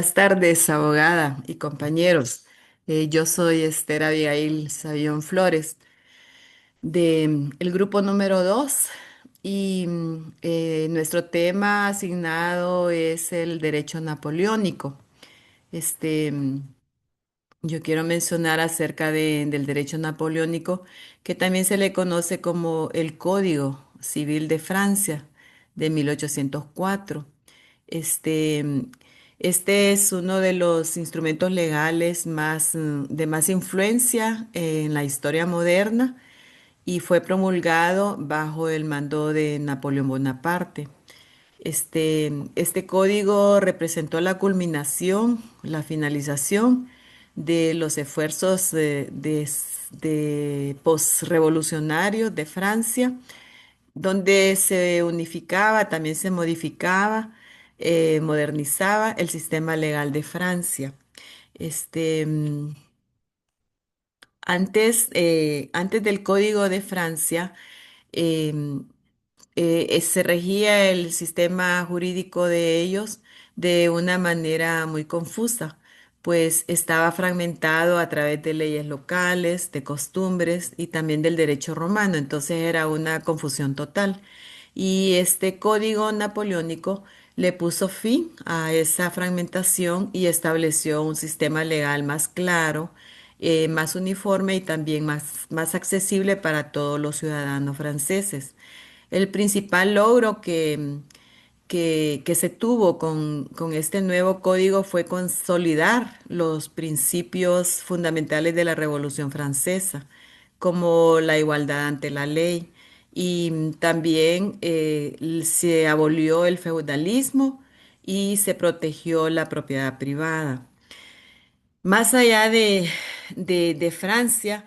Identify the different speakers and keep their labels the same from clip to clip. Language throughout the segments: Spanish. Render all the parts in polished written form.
Speaker 1: Buenas tardes, abogada y compañeros. Yo soy Esther Abigail Sabión Flores del grupo número 2 y nuestro tema asignado es el derecho napoleónico. Este, mm, yo quiero mencionar acerca del derecho napoleónico, que también se le conoce como el Código Civil de Francia de 1804. Este, mm, este es uno de los instrumentos legales de más influencia en la historia moderna y fue promulgado bajo el mando de Napoleón Bonaparte. Este código representó la culminación, la finalización de los esfuerzos de posrevolucionarios de Francia, donde se unificaba, también se modificaba, modernizaba el sistema legal de Francia. Este, mm, antes del Código de Francia, em, se regía el sistema jurídico de ellos de una manera muy confusa, pues estaba fragmentado a través de leyes locales, de costumbres y también del derecho romano, entonces era una confusión total. Y este código napoleónico le puso fin a esa fragmentación y estableció un sistema legal más claro, más uniforme y también más accesible para todos los ciudadanos franceses. El principal logro que se tuvo con este nuevo código fue consolidar los principios fundamentales de la Revolución Francesa, como la igualdad ante la ley. Y también se abolió el feudalismo y se protegió la propiedad privada. Más allá de Francia,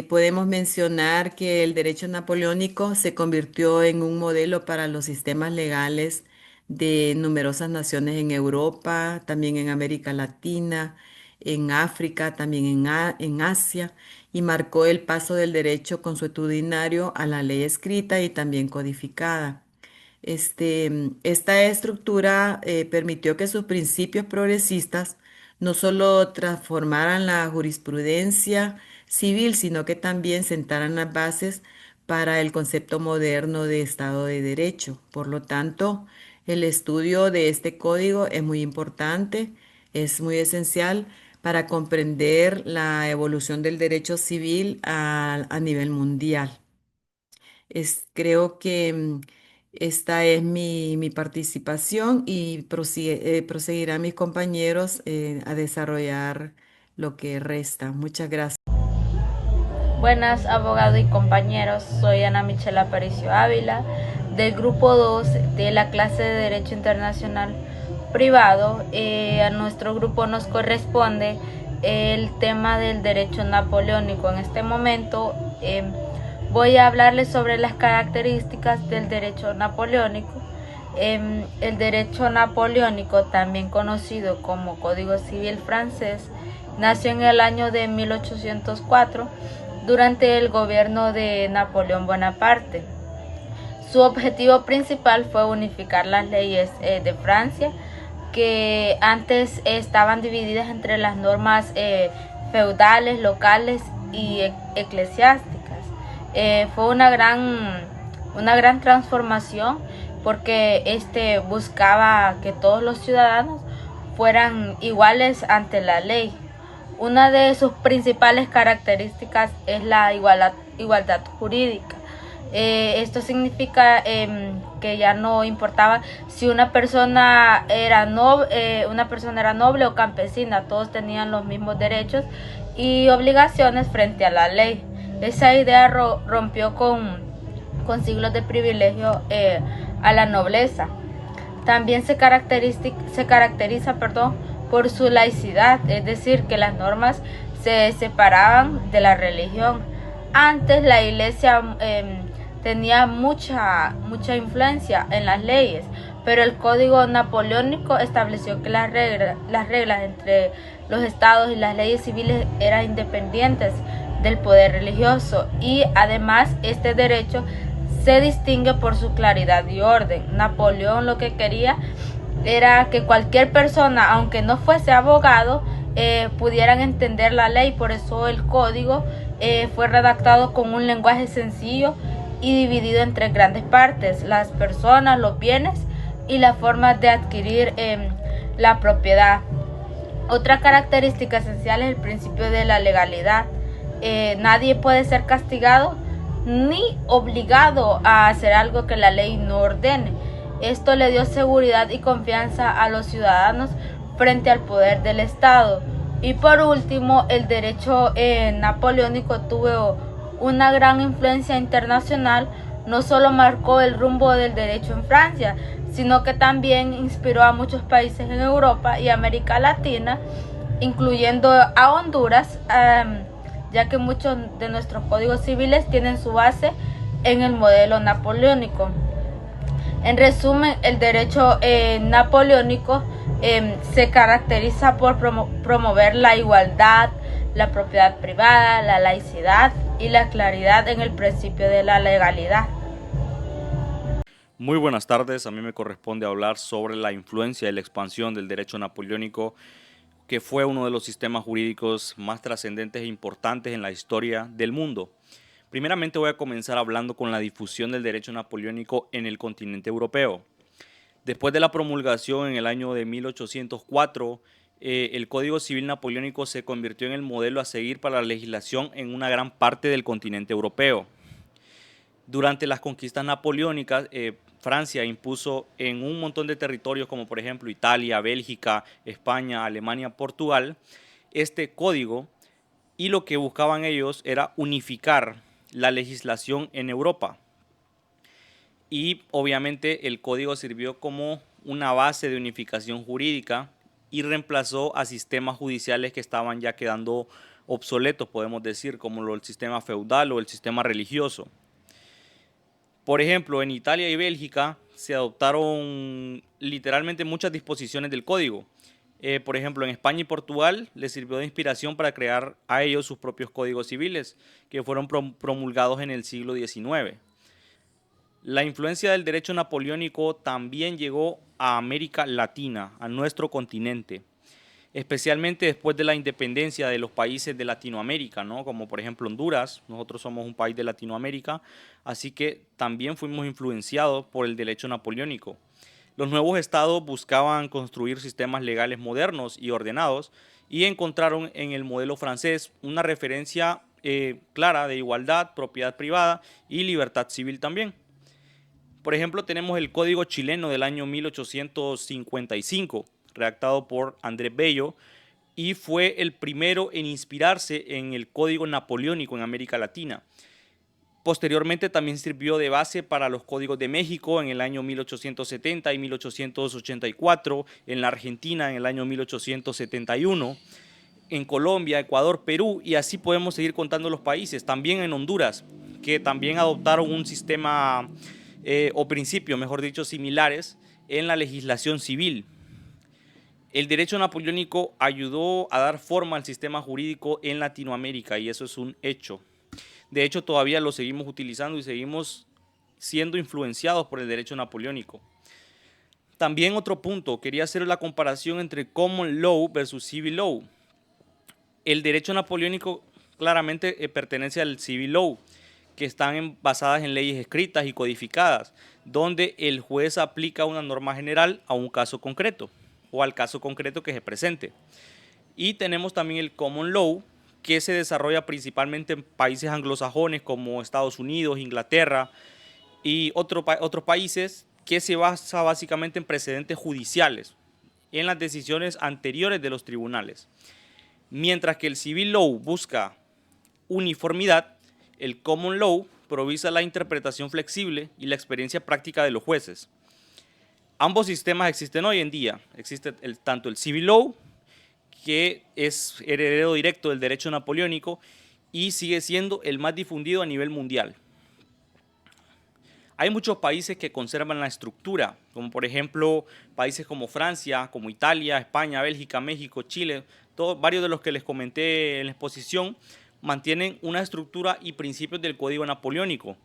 Speaker 1: podemos mencionar que el derecho napoleónico se convirtió en un modelo para los sistemas legales de numerosas naciones en Europa, también en América Latina, en África, también en Asia, y marcó el paso del derecho consuetudinario a la ley escrita y también codificada. Esta estructura permitió que sus principios progresistas no solo transformaran la jurisprudencia civil, sino que también sentaran las bases para el concepto moderno de Estado de Derecho. Por lo tanto, el estudio de este código es muy importante, es muy esencial para comprender la evolución del derecho civil a nivel mundial. Creo que esta es mi participación y proseguirán mis compañeros a desarrollar lo que resta. Muchas gracias.
Speaker 2: Buenas, abogado y compañeros. Soy Ana Michela Aparicio Ávila, del grupo 2 de la clase de Derecho Internacional Privado. A nuestro grupo nos corresponde el tema del derecho napoleónico. En este momento voy a hablarles sobre las características del derecho napoleónico. El derecho napoleónico, también conocido como Código Civil francés, nació en el año de 1804 durante el gobierno de Napoleón Bonaparte. Su objetivo principal fue unificar las leyes de Francia, que antes estaban divididas entre las normas feudales, locales y eclesiásticas. Fue una gran transformación, porque buscaba que todos los ciudadanos fueran iguales ante la ley. Una de sus principales características es la igualdad jurídica. Esto significa que ya no importaba si una persona era noble o campesina, todos tenían los mismos derechos y obligaciones frente a la ley. Esa idea rompió con siglos de privilegio a la nobleza. También se caracteriza por su laicidad, es decir, que las normas se separaban de la religión. Antes la iglesia tenía mucha influencia en las leyes, pero el Código Napoleónico estableció que las reglas entre los estados y las leyes civiles eran independientes del poder religioso, y además este derecho se distingue por su claridad y orden. Napoleón lo que quería era que cualquier persona, aunque no fuese abogado, pudieran entender la ley. Por eso el código fue redactado con un lenguaje sencillo y dividido en tres grandes partes: las personas, los bienes y las formas de adquirir la propiedad. Otra característica esencial es el principio de la legalidad. Nadie puede ser castigado ni obligado a hacer algo que la ley no ordene. Esto le dio seguridad y confianza a los ciudadanos frente al poder del Estado. Y por último, el derecho napoleónico tuvo una gran influencia internacional. No solo marcó el rumbo del derecho en Francia, sino que también inspiró a muchos países en Europa y América Latina, incluyendo a Honduras, ya que muchos de nuestros códigos civiles tienen su base en el modelo napoleónico. En resumen, el derecho napoleónico se caracteriza por promover la igualdad, la propiedad privada, la laicidad y la claridad en el principio de la legalidad.
Speaker 3: Muy buenas tardes, a mí me corresponde hablar sobre la influencia y la expansión del derecho napoleónico, que fue uno de los sistemas jurídicos más trascendentes e importantes en la historia del mundo. Primeramente voy a comenzar hablando con la difusión del derecho napoleónico en el continente europeo. Después de la promulgación en el año de 1804, el Código Civil Napoleónico se convirtió en el modelo a seguir para la legislación en una gran parte del continente europeo. Durante las conquistas napoleónicas, Francia impuso en un montón de territorios como por ejemplo Italia, Bélgica, España, Alemania, Portugal, este código, y lo que buscaban ellos era unificar la legislación en Europa. Y obviamente el código sirvió como una base de unificación jurídica y reemplazó a sistemas judiciales que estaban ya quedando obsoletos, podemos decir, como el sistema feudal o el sistema religioso. Por ejemplo, en Italia y Bélgica se adoptaron literalmente muchas disposiciones del código. Por ejemplo, en España y Portugal les sirvió de inspiración para crear a ellos sus propios códigos civiles, que fueron promulgados en el siglo XIX. La influencia del derecho napoleónico también llegó a América Latina, a nuestro continente, especialmente después de la independencia de los países de Latinoamérica, ¿no? Como por ejemplo Honduras. Nosotros somos un país de Latinoamérica, así que también fuimos influenciados por el derecho napoleónico. Los nuevos estados buscaban construir sistemas legales modernos y ordenados y encontraron en el modelo francés una referencia clara de igualdad, propiedad privada y libertad civil también. Por ejemplo, tenemos el Código chileno del año 1855, redactado por Andrés Bello, y fue el primero en inspirarse en el Código napoleónico en América Latina. Posteriormente también sirvió de base para los códigos de México en el año 1870 y 1884, en la Argentina en el año 1871, en Colombia, Ecuador, Perú, y así podemos seguir contando los países. También en Honduras, que también adoptaron un sistema o principios, mejor dicho, similares en la legislación civil. El derecho napoleónico ayudó a dar forma al sistema jurídico en Latinoamérica y eso es un hecho. De hecho, todavía lo seguimos utilizando y seguimos siendo influenciados por el derecho napoleónico. También otro punto, quería hacer la comparación entre Common Law versus Civil Law. El derecho napoleónico claramente pertenece al Civil Law, que están basadas en leyes escritas y codificadas, donde el juez aplica una norma general a un caso concreto o al caso concreto que se presente. Y tenemos también el Common Law, que se desarrolla principalmente en países anglosajones como Estados Unidos, Inglaterra y otros países, que se basa básicamente en precedentes judiciales, en las decisiones anteriores de los tribunales. Mientras que el Civil Law busca uniformidad, el Common Law provisa la interpretación flexible y la experiencia práctica de los jueces. Ambos sistemas existen hoy en día. Existe tanto el Civil Law, que es heredero directo del derecho napoleónico y sigue siendo el más difundido a nivel mundial. Hay muchos países que conservan la estructura, como por ejemplo países como Francia, como Italia, España, Bélgica, México, Chile, varios de los que les comenté en la exposición mantienen una estructura y principios del Código Napoleónico.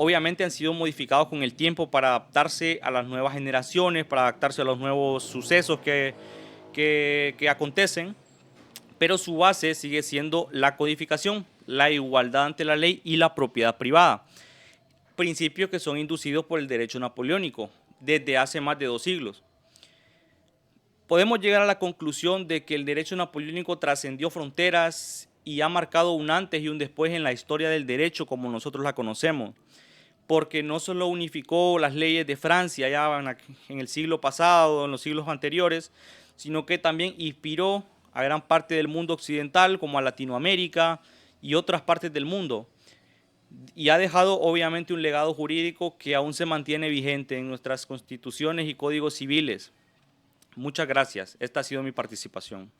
Speaker 3: obviamente han sido modificados con el tiempo para adaptarse a las nuevas generaciones, para adaptarse a los nuevos sucesos que acontecen, pero su base sigue siendo la codificación, la igualdad ante la ley y la propiedad privada, principios que son inducidos por el derecho napoleónico desde hace más de 2 siglos. Podemos llegar a la conclusión de que el derecho napoleónico trascendió fronteras y ha marcado un antes y un después en la historia del derecho como nosotros la conocemos, porque no solo unificó las leyes de Francia ya en el siglo pasado, en los siglos anteriores, sino que también inspiró a gran parte del mundo occidental, como a Latinoamérica y otras partes del mundo, y ha dejado obviamente un legado jurídico que aún se mantiene vigente en nuestras constituciones y códigos civiles. Muchas gracias. Esta ha sido mi participación.